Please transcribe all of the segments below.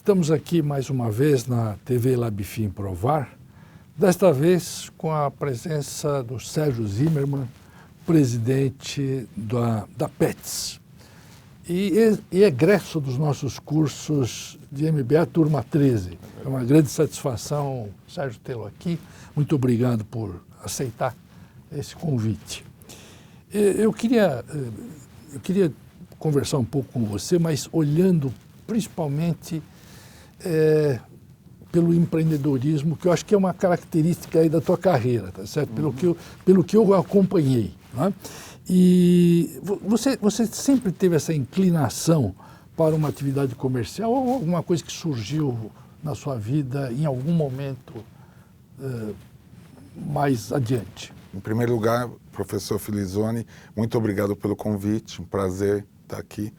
Estamos aqui mais uma vez na TV Labfin Provar, desta vez com a presença do Sérgio Zimmermann, presidente da PETS, e egresso dos nossos cursos de MBA Turma 13. É uma grande satisfação, Sérgio, tê-lo aqui. Muito obrigado por aceitar esse convite. Eu queria conversar um pouco com você, mas olhando principalmente pelo empreendedorismo, que eu acho que é uma característica aí da tua carreira, tá certo? Pelo que eu acompanhei, né? E você sempre teve essa inclinação para uma atividade comercial ou alguma coisa que surgiu na sua vida em algum momento mais adiante? Em primeiro lugar, professor Filizoni, muito obrigado pelo convite, um prazer estar aqui.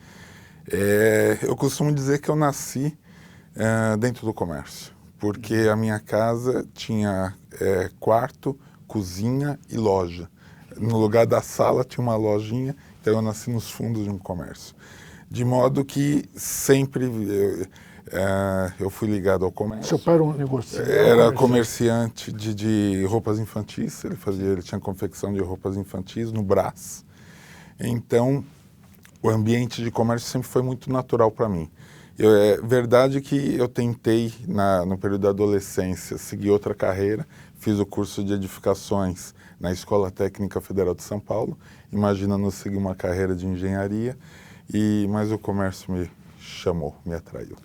Eu costumo dizer que eu nasci dentro do comércio, porque a minha casa tinha quarto, cozinha e loja. No lugar da sala tinha uma lojinha, então eu nasci nos fundos de um comércio. De modo que sempre eu fui ligado ao comércio. Seu pai era um negociante? Era comerciante de roupas infantis, ele tinha confecção de roupas infantis no Brás. Então, o ambiente de comércio sempre foi muito natural para mim. É verdade que eu tentei, no período da adolescência, seguir outra carreira, fiz o curso de edificações na Escola Técnica Federal de São Paulo, imaginando seguir uma carreira de engenharia, mas o comércio me chamou, me atraiu.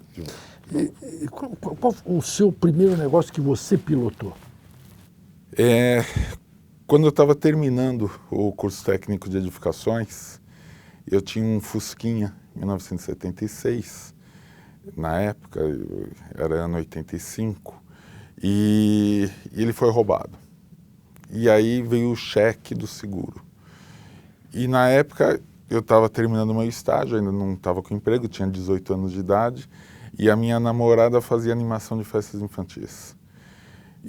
E qual o seu primeiro negócio que você pilotou? Quando eu estava terminando o curso técnico de edificações, eu tinha um Fusquinha, 1976, na época, era ano 85, e ele foi roubado. E aí veio o cheque do seguro. E na época eu estava terminando o meu estágio, ainda não estava com emprego, tinha 18 anos de idade, e a minha namorada fazia animação de festas infantis.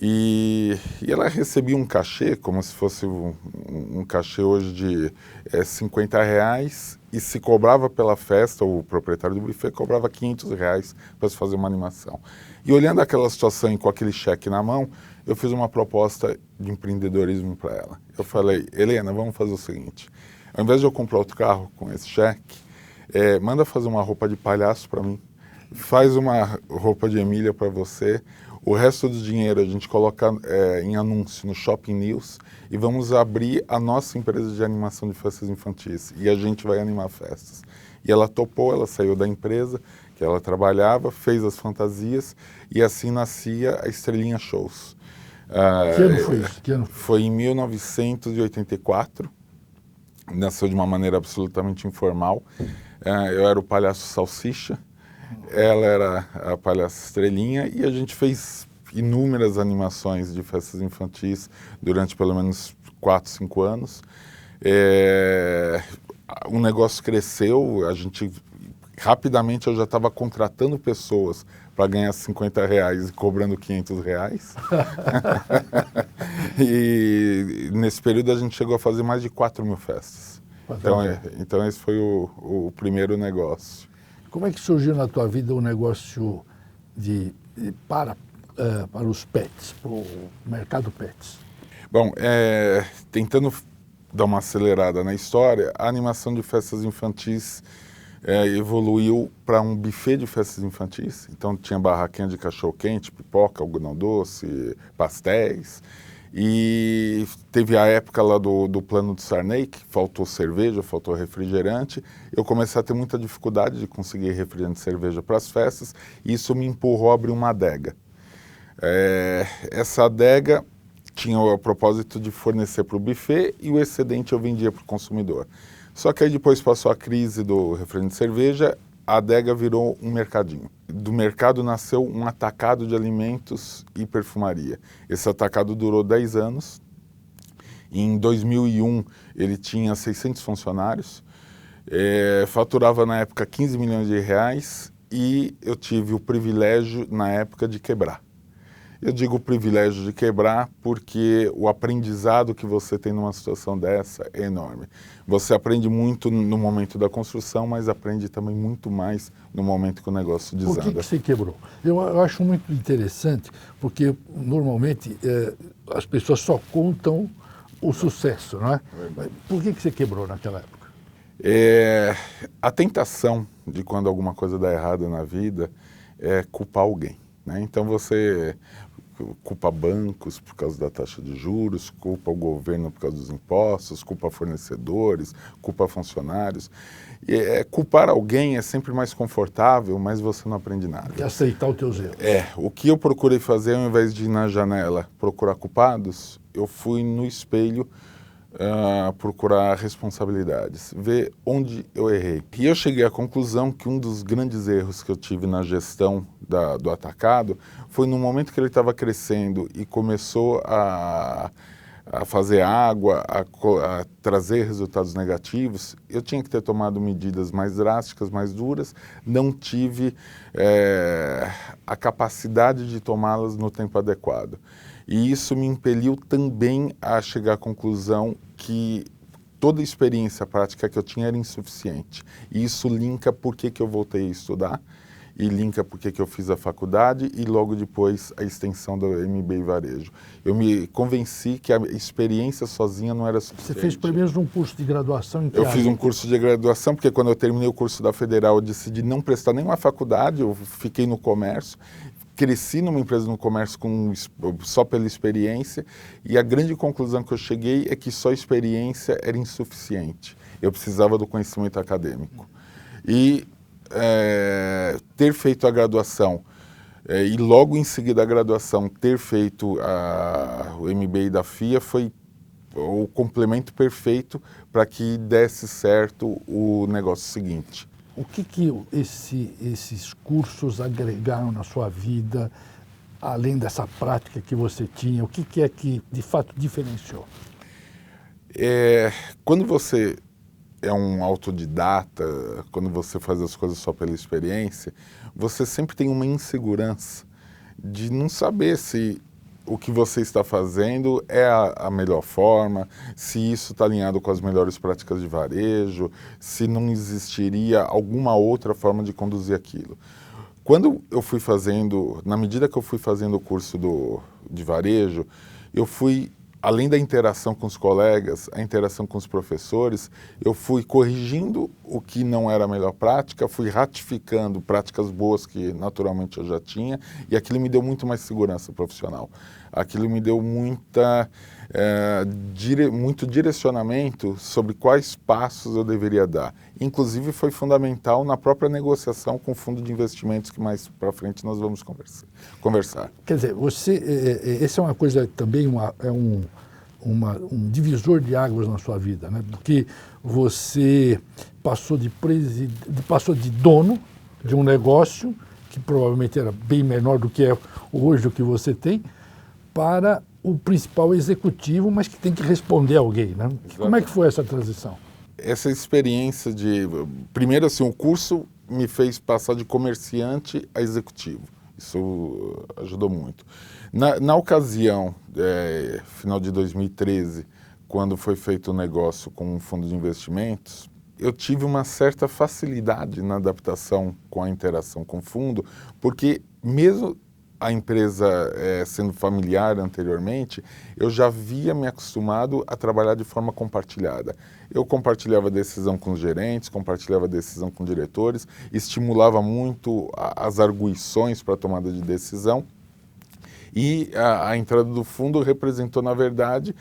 E ela recebia um cachê, como se fosse um cachê hoje de R$50, e se cobrava pela festa, o proprietário do buffet cobrava R$500 para se fazer uma animação. E olhando aquela situação e com aquele cheque na mão, eu fiz uma proposta de empreendedorismo para ela. Eu falei, Helena, vamos fazer o seguinte, ao invés de eu comprar outro carro com esse cheque, manda fazer uma roupa de palhaço para mim, faz uma roupa de Emília para você, o resto do dinheiro a gente coloca em anúncio no Shopping News e vamos abrir a nossa empresa de animação de festas infantis e a gente vai animar festas. E ela topou, ela saiu da empresa que ela trabalhava, fez as fantasias e assim nascia a Estrelinha Shows. Que ano foi isso? Foi em 1984, nasceu de uma maneira absolutamente informal. Eu era o palhaço Salsicha, ela era a palhaça Estrelinha e a gente fez inúmeras animações de festas infantis durante pelo menos 4, 5 anos. O negócio cresceu, rapidamente eu já estava contratando pessoas para ganhar R$50 e cobrando R$500. E nesse período a gente chegou a fazer mais de 4.000 festas. Então esse foi o primeiro negócio. Como é que surgiu na tua vida o negócio para os pets, para o mercado pets? Bom, tentando dar uma acelerada na história, a animação de festas infantis evoluiu para um buffet de festas infantis. Então tinha barraquinha de cachorro-quente, pipoca, algodão doce, pastéis. E teve a época lá do plano do Sarney, que faltou cerveja, faltou refrigerante. Eu comecei a ter muita dificuldade de conseguir refrigerante e cerveja para as festas, e isso me empurrou a abrir uma adega. Essa adega tinha o propósito de fornecer para o buffet e o excedente eu vendia para o consumidor. Só que aí depois passou a crise do refrigerante e cerveja, a adega virou um mercadinho. Do mercado nasceu um atacado de alimentos e perfumaria. Esse atacado durou 10 anos. Em 2001, ele tinha 600 funcionários, faturava na época 15 milhões de reais e eu tive o privilégio, na época, de quebrar. Eu digo o privilégio de quebrar porque o aprendizado que você tem numa situação dessa é enorme. Você aprende muito no momento da construção, mas aprende também muito mais no momento que o negócio desanda. Por que você quebrou? Eu acho muito interessante, porque normalmente as pessoas só contam o sucesso, não é? Por que você quebrou naquela época? A tentação de quando alguma coisa dá errado na vida é culpar alguém, né? Então você culpa bancos por causa da taxa de juros, culpa o governo por causa dos impostos, culpa fornecedores, culpa funcionários. Culpar alguém é sempre mais confortável, mas você não aprende nada. E aceitar os teus erros. O que eu procurei fazer, ao invés de ir na janela procurar culpados, eu fui no espelho procurar responsabilidades, ver onde eu errei. E eu cheguei à conclusão que um dos grandes erros que eu tive na gestão do atacado foi no momento que ele estava crescendo e começou a fazer água, a trazer resultados negativos, eu tinha que ter tomado medidas mais drásticas, mais duras, não tive a capacidade de tomá-las no tempo adequado. E isso me impeliu também a chegar à conclusão que toda a experiência prática que eu tinha era insuficiente. E isso linka por que eu voltei a estudar, e linka por que eu fiz a faculdade e logo depois a extensão do MBA em Varejo. Eu me convenci que a experiência sozinha não era suficiente. Você fez primeiro um curso de graduação em que Eu fiz um curso de graduação, porque quando eu terminei o curso da Federal, eu decidi não prestar nenhuma faculdade, eu fiquei no comércio. Cresci numa empresa no comércio só pela experiência e a grande conclusão que eu cheguei é que só experiência era insuficiente. Eu precisava do conhecimento acadêmico. E ter feito a graduação e logo em seguida a graduação ter feito o MBA da FIA foi o complemento perfeito para que desse certo o negócio seguinte. O que esses cursos agregaram na sua vida, além dessa prática que você tinha? O que é que, de fato, diferenciou? Quando você é um autodidata, quando você faz as coisas só pela experiência, você sempre tem uma insegurança de não saber se o que você está fazendo é a melhor forma, se isso está alinhado com as melhores práticas de varejo, se não existiria alguma outra forma de conduzir aquilo. Quando eu fui fazendo, na medida que eu fui fazendo o curso de varejo, eu fui, além da interação com os colegas, a interação com os professores, eu fui corrigindo o que não era a melhor prática, fui ratificando práticas boas que naturalmente eu já tinha, e aquilo me deu muito mais segurança profissional. Aquilo me deu muito direcionamento sobre quais passos eu deveria dar. Inclusive foi fundamental na própria negociação com o fundo de investimentos que mais para frente nós vamos conversar. Quer dizer, essa é uma coisa também, um divisor de águas na sua vida, né? Porque você passou de dono de um negócio que provavelmente era bem menor do que é hoje o que você tem, para o principal executivo, mas que tem que responder a alguém, né? Como é que foi essa transição? Essa experiência primeiro assim, o curso me fez passar de comerciante a executivo. Isso ajudou muito. Na ocasião, final de 2013, quando foi feito o negócio com um fundo de investimentos, eu tive uma certa facilidade na adaptação com a interação com o fundo, porque mesmo a empresa sendo familiar anteriormente, eu já havia me acostumado a trabalhar de forma compartilhada. Eu compartilhava decisão com os gerentes, compartilhava decisão com diretores, estimulava muito as arguições para a tomada de decisão. E a entrada do fundo representou, na verdade,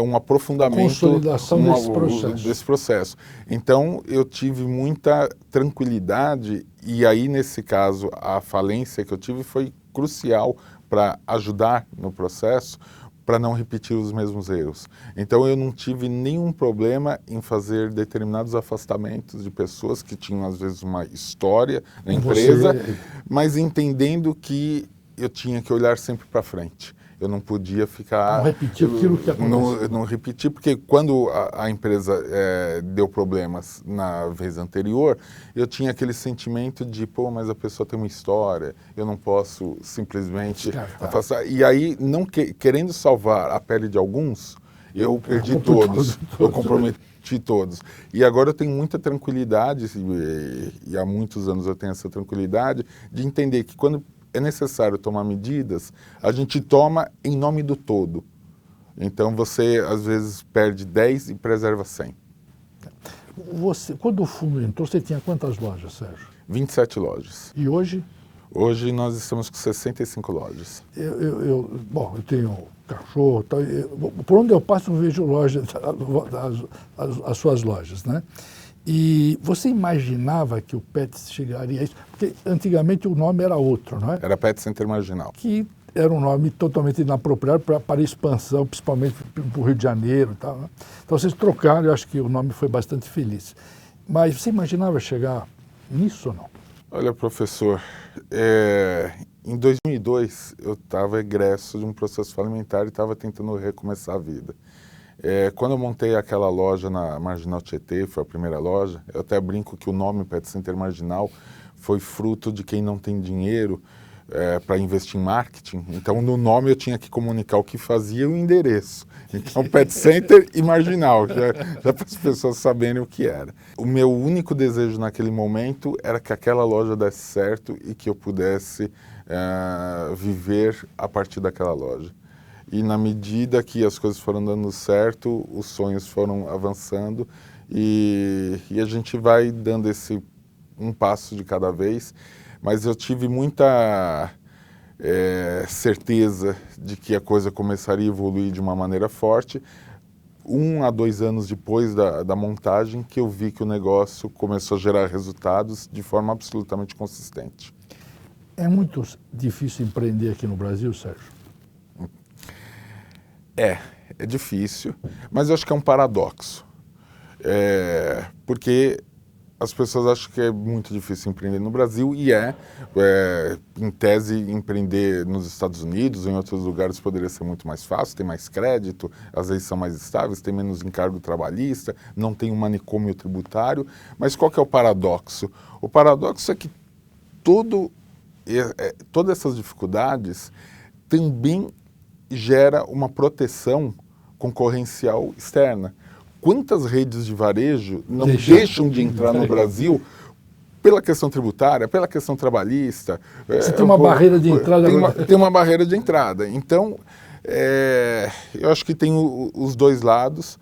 um aprofundamento... Consolidação desse processo. Então, eu tive muita tranquilidade e aí, nesse caso, a falência que eu tive foi crucial para ajudar no processo, para não repetir os mesmos erros. Então, eu não tive nenhum problema em fazer determinados afastamentos de pessoas que tinham, às vezes, uma história na empresa, mas entendendo que eu tinha que olhar sempre para frente. eu não podia ficar... Não repetir aquilo que aconteceu. Não repetir, porque quando a empresa deu problemas na vez anterior, eu tinha aquele sentimento de, pô, mas a pessoa tem uma história, eu não posso simplesmente afastar. E aí, não querendo salvar a pele de alguns, eu perdi todos, eu comprometi todos. E agora eu tenho muita tranquilidade, e há muitos anos eu tenho essa tranquilidade, de entender que quando é necessário tomar medidas, a gente toma em nome do todo. Então você, às vezes, perde 10 e preserva 100. Quando o fundo entrou, você tinha quantas lojas, Sérgio? 27 lojas. E hoje? Hoje nós estamos com 65 lojas. Bom, eu tenho cachorro, tal, por onde eu passo eu vejo lojas, as suas lojas, né? E você imaginava que o Pets chegaria a isso? Porque antigamente o nome era outro, não é? Era Pet Center Marginal. Que era um nome totalmente inapropriado para expansão, principalmente para o Rio de Janeiro e tal, né? Então vocês trocaram, eu acho que o nome foi bastante feliz. Mas você imaginava chegar nisso ou não? Olha, professor, em 2002 eu estava egresso de um processo falimentar e estava tentando recomeçar a vida. Quando eu montei aquela loja na Marginal Tietê, foi a primeira loja, eu até brinco que o nome Pet Center Marginal foi fruto de quem não tem dinheiro para investir em marketing. Então, no nome eu tinha que comunicar o que fazia e o endereço. Então, Pet Center e Marginal, já para as pessoas saberem o que era. O meu único desejo naquele momento era que aquela loja desse certo e que eu pudesse viver a partir daquela loja. E na medida que as coisas foram dando certo, os sonhos foram avançando e a gente vai dando um passo de cada vez. Mas eu tive muita certeza de que a coisa começaria a evoluir de uma maneira forte. 1 a 2 anos depois da montagem, que eu vi que o negócio começou a gerar resultados de forma absolutamente consistente. É muito difícil empreender aqui no Brasil, Sérgio? É difícil, mas eu acho que é um paradoxo. Porque as pessoas acham que é muito difícil empreender no Brasil e em tese, empreender nos Estados Unidos ou em outros lugares poderia ser muito mais fácil, tem mais crédito, as leis são mais estáveis, tem menos encargo trabalhista, não tem um manicômio tributário. Mas qual que é o paradoxo? O paradoxo é que todas essas dificuldades também gera uma proteção concorrencial externa. Quantas redes de varejo não deixam de entrar no Brasil pela questão tributária, pela questão trabalhista? Você tem uma barreira de entrada. Tem uma barreira de entrada. Então, eu acho que tem os dois lados,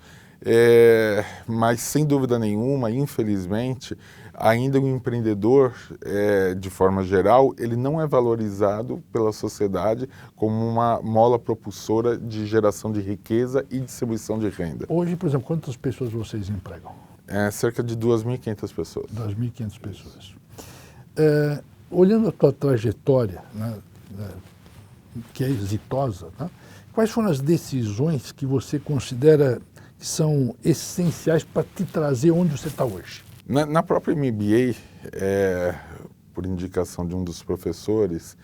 mas sem dúvida nenhuma, infelizmente, ainda o empreendedor, de forma geral, ele não é valorizado pela sociedade como uma mola propulsora de geração de riqueza e distribuição de renda. Hoje, por exemplo, quantas pessoas vocês empregam? Cerca de 2.500 pessoas. 2.500 pessoas. Olhando a tua trajetória, né, que é exitosa, né, quais foram as decisões que você considera que são essenciais para te trazer onde você está hoje? Na própria MBA, por indicação de um dos professores,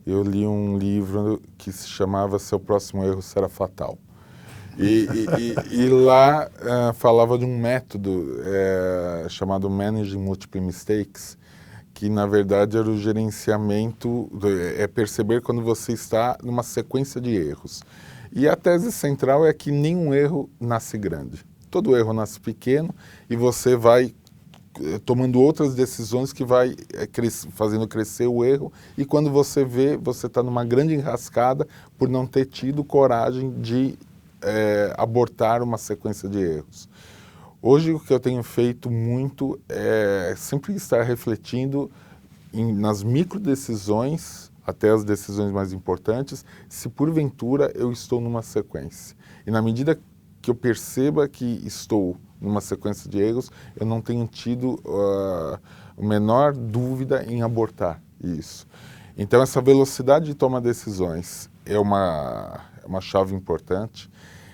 eu li um livro que se chamava Seu Próximo Erro Será Fatal. E lá falava de um método chamado Managing Multiple Mistakes, que na verdade era o gerenciamento, perceber quando você está numa sequência de erros. E a tese central é que nenhum erro nasce grande. Todo erro nasce pequeno e você vai tomando outras decisões que vai fazendo crescer o erro, e quando você vê, você está numa grande enrascada por não ter tido coragem de abortar uma sequência de erros. Hoje o que eu tenho feito muito é sempre estar refletindo nas microdecisões, até as decisões mais importantes, se porventura eu estou numa sequência. E na medida que eu perceba que estou numa sequência de erros, eu não tenho tido a menor dúvida em abortar isso. Então essa velocidade de tomar decisões é uma chave importante.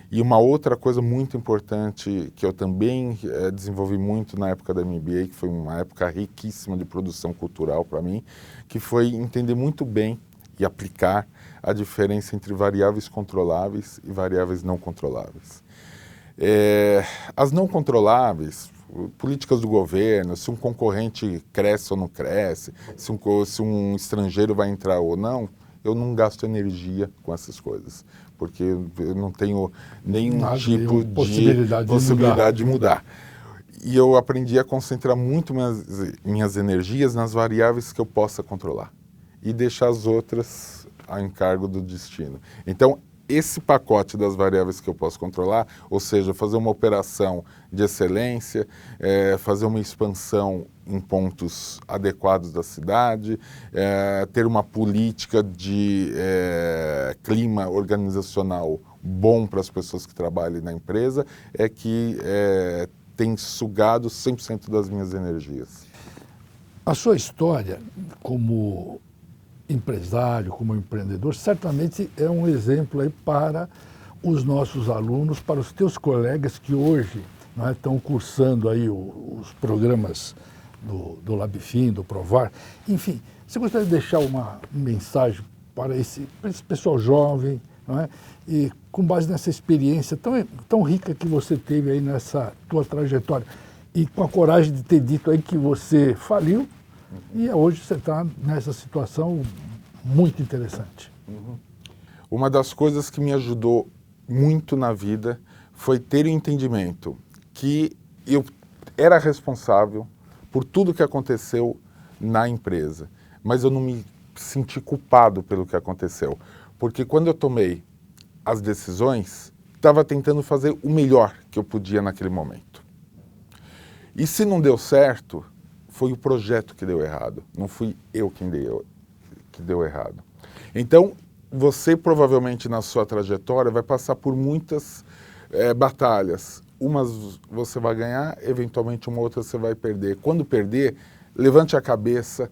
E uma outra coisa muito importante que eu também desenvolvi muito na época da MBA, que foi uma época riquíssima de produção cultural para mim, que foi entender muito bem e aplicar a diferença entre variáveis controláveis e variáveis não controláveis. As não controláveis, políticas do governo, se um concorrente cresce ou não cresce, se um estrangeiro vai entrar ou não, eu não gasto energia com essas coisas, porque eu não tenho nenhum tipo de possibilidade de mudar. E eu aprendi a concentrar muito minhas energias nas variáveis que eu possa controlar e deixar as outras a encargo do destino. Então, esse pacote das variáveis que eu posso controlar, ou seja, fazer uma operação de excelência, fazer uma expansão em pontos adequados da cidade, ter uma política de clima organizacional bom para as pessoas que trabalham na empresa, é que tem sugado 100% das minhas energias. A sua história como empresário, como empreendedor, certamente é um exemplo aí para os nossos alunos, para os teus colegas que hoje estão cursando aí os programas do LabFim, do Provar. Enfim, você gostaria de deixar uma mensagem para esse pessoal jovem, e com base nessa experiência tão rica que você teve aí nessa tua trajetória e com a coragem de ter dito aí que você faliu, e hoje você está nessa situação muito interessante. Uma das coisas que me ajudou muito na vida foi ter o entendimento que eu era responsável por tudo que aconteceu na empresa, mas eu não me senti culpado pelo que aconteceu, porque quando eu tomei as decisões, estava tentando fazer o melhor que eu podia naquele momento. E se não deu certo, foi o projeto que deu errado, não fui eu que deu errado. Então, você provavelmente na sua trajetória vai passar por muitas batalhas. Umas você vai ganhar, eventualmente uma outra você vai perder. Quando perder, levante a cabeça,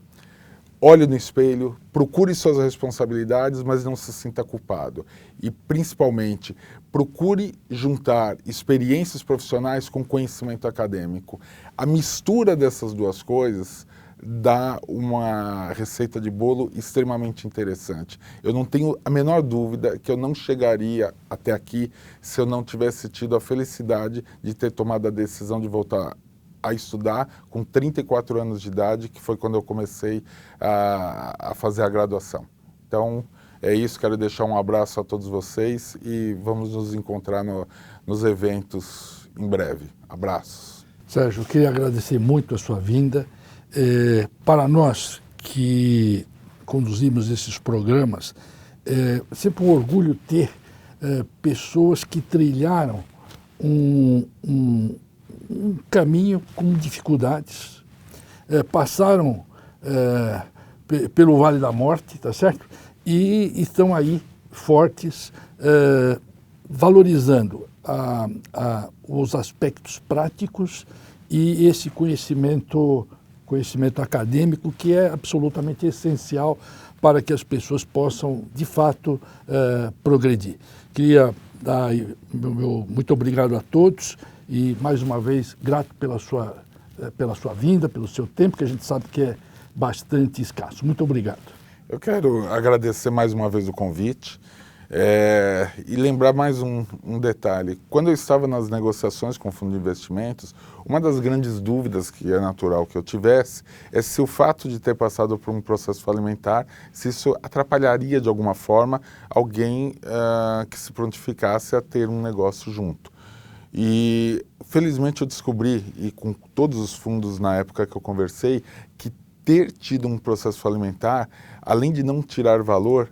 olhe no espelho, procure suas responsabilidades, mas não se sinta culpado. E, principalmente, procure juntar experiências profissionais com conhecimento acadêmico. A mistura dessas duas coisas dá uma receita de bolo extremamente interessante. Eu não tenho a menor dúvida que eu não chegaria até aqui se eu não tivesse tido a felicidade de ter tomado a decisão de voltar a estudar com 34 anos de idade, que foi quando eu comecei a fazer a graduação. Então, é isso, quero deixar um abraço a todos vocês e vamos nos encontrar nos eventos em breve. Abraços. Sérgio, eu queria agradecer muito a sua vinda. Para nós que conduzimos esses programas, é sempre um orgulho ter pessoas que trilharam um caminho com dificuldades, passaram pelo Vale da Morte, tá certo? E estão aí fortes, valorizando os aspectos práticos e esse conhecimento acadêmico que é absolutamente essencial para que as pessoas possam, de fato, progredir. Queria dar meu muito obrigado a todos e, mais uma vez, grato pela sua vinda, pelo seu tempo, que a gente sabe que é bastante escasso. Muito obrigado. Eu quero agradecer mais uma vez o convite e lembrar mais um detalhe. Quando eu estava nas negociações com o fundo de investimentos, uma das grandes dúvidas que é natural que eu tivesse é se o fato de ter passado por um processo falimentar, se isso atrapalharia de alguma forma alguém que se prontificasse a ter um negócio junto. E felizmente eu descobri, e com todos os fundos na época que eu conversei, que ter tido um processo falimentar, além de não tirar valor,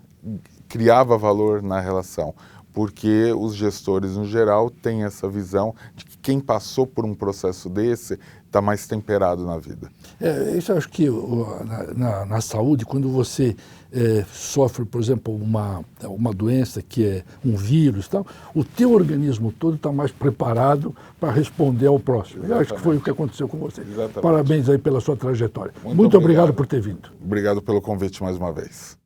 criava valor na relação, porque os gestores, no geral, têm essa visão de que quem passou por um processo desse está mais temperado na vida. Isso eu acho que na saúde, quando você sofre, por exemplo, uma doença que é um vírus, tal, o teu organismo todo está mais preparado para responder ao próximo. Eu acho que foi o que aconteceu com você. Exatamente. Parabéns aí pela sua trajetória. Muito obrigado por ter vindo. Obrigado pelo convite mais uma vez.